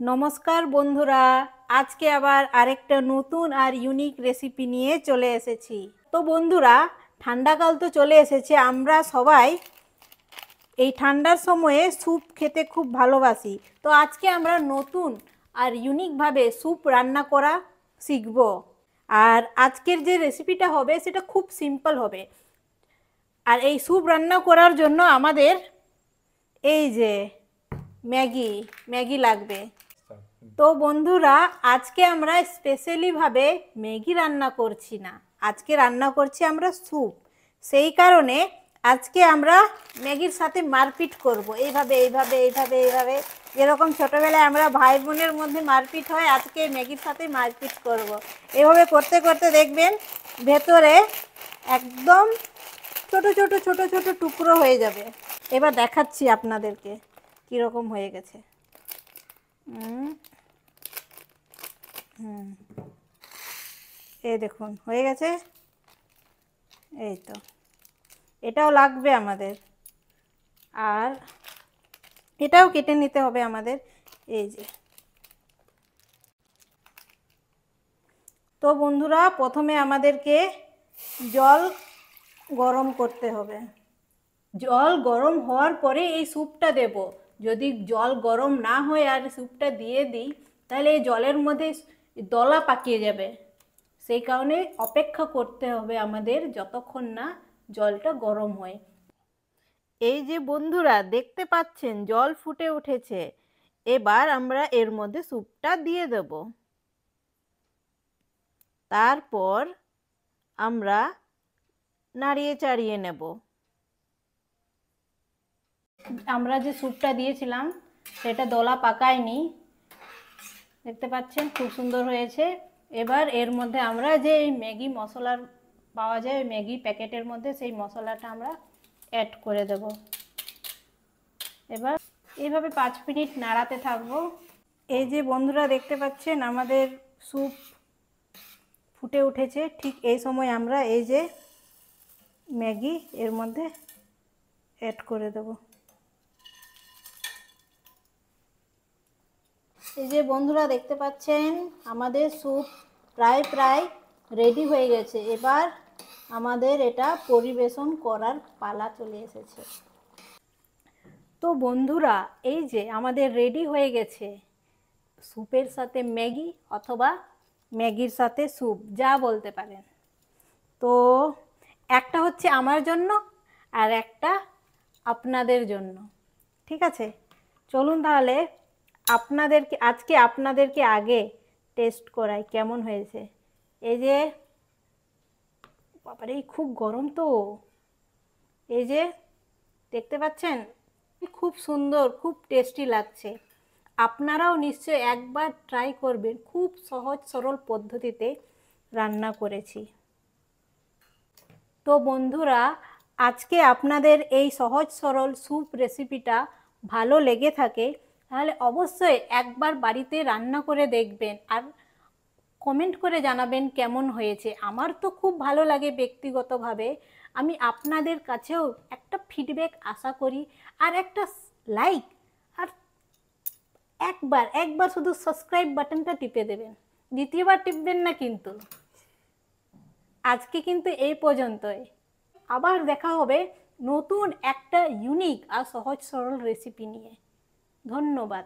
নমস্কার বন্ধুরা, আজকে আবার আরেকটা নতুন আর ইউনিক রেসিপি নিয়ে চলে এসেছি। তো বন্ধুরা, ঠান্ডাকাল তো চলে এসেছে। আমরা সবাই এই ঠান্ডার সময়ে স্যুপ খেতে খুব ভালোবাসি। তো আজকে আমরা নতুন আর ইউনিকভাবে স্যুপ রান্না করা শিখব। আর আজকের যে রেসিপিটা হবে সেটা খুব সিম্পল হবে। আর এই স্যুপ রান্না করার জন্য আমাদের এই যে ম্যাগি লাগবে। তো বন্ধুরা, আজকে আমরা স্পেশালিভাবে ম্যাগি রান্না করছি না, আজকে রান্না করছি আমরা স্যুপ। সেই কারণে আজকে আমরা ম্যাগির সাথে মারপিট করব, এইভাবে এইভাবে এইভাবে এইভাবে, যেরকম ছোটোবেলায় আমরা ভাই বোনের মধ্যে মারপিট হয়, আজকে ম্যাগির সাথে মারপিট করব। এভাবে করতে করতে দেখবেন ভেতরে একদম ছোট ছোট ছোট ছোট টুকরো হয়ে যাবে। এবার দেখাচ্ছি আপনাদেরকে কীরকম হয়ে গেছে। এই দেখুন হয়ে গেছে। এই তো, এটাও লাগবে আমাদের, আর এটাও কেটে নিতে হবে আমাদের। এই যে, তো বন্ধুরা, প্রথমে আমাদেরকে জল গরম করতে হবে। জল গরম হওয়ার পরে এই স্যুপটা দেব। যদি জল গরম না হয় আর স্যুপটা দিয়ে দিই, তাহলে এই জলের মধ্যে দলা পাকিয়ে যাবে। সেই কারণে অপেক্ষা করতে হবে আমাদের যতক্ষণ না জলটা গরম হয়। এই যে বন্ধুরা, দেখতে পাচ্ছেন জল ফুটে উঠেছে। এবার আমরা এর মধ্যে স্যুপটা দিয়ে দেব। তারপর আমরা নাড়িয়ে চাড়িয়ে নেব। আমরা যে স্যুপটা দিয়েছিলাম সেটা দলা পাকায়নি, দেখতে পাচ্ছেন খুব সুন্দর হয়েছে। এবার এর মধ্যে আমরা যে এই ম্যাগি মশলার পাওয়া যায়, ম্যাগি প্যাকেটের মধ্যে, সেই মশলাটা আমরা অ্যাড করে দেব। এবার এইভাবে 5 মিনিট নাড়াতে থাকবো। এই যে বন্ধুরা, দেখতে পাচ্ছেন আমাদের স্যুপ ফুটে উঠেছে। ঠিক এই সময় আমরা এই যে ম্যাগি এর মধ্যে অ্যাড করে দেব। এই যে বন্ধুরা, দেখতে পাচ্ছেন আমাদের স্যুপ প্রায় রেডি হয়ে গেছে। এবার আমাদের এটা পরিবেশন করার পালা চলে এসেছে। তো বন্ধুরা, এই যে আমাদের রেডি হয়ে গেছে স্যুপের সাথে ম্যাগি, অথবা ম্যাগির সাথে স্যুপ, যা বলতে পারেন। তো একটা হচ্ছে আমার জন্য আর একটা আপনাদের জন্য, ঠিক আছে? চলুন তাহলে আপনাদেরকে আগে টেস্ট করাই কেমন হয়েছে। এই যে, বাবারে খুব গরম তো। এই যে দেখতে পাচ্ছেন, খুব সুন্দর, খুব টেস্টি লাগছে। আপনারাও নিশ্চয় একবার ট্রাই করবেন। খুব সহজ সরল পদ্ধতিতে রান্না করেছি। তো বন্ধুরা, আজকে আপনাদের এই সহজ সরল স্যুপ রেসিপিটা ভালো লেগে থাকে, তাহলে অবশ্যই একবার বাড়িতে রান্না করে দেখবেন আর কমেন্ট করে জানাবেন কেমন হয়েছে। আমার তো খুব ভালো লাগে ব্যক্তিগতভাবে। আমি আপনাদের কাছেও একটা ফিডব্যাক আশা করি, আর একটা লাইক, আর একবার শুধু সাবস্ক্রাইব বাটনটা টিপে দেবেন, দ্বিতীয়বার টিপবেন না কিন্তু। আজকে কিন্তু এই পর্যন্তই। আবার দেখা হবে নতুন একটা ইউনিক আর সহজ সরল রেসিপি নিয়ে। ধন্যবাদ।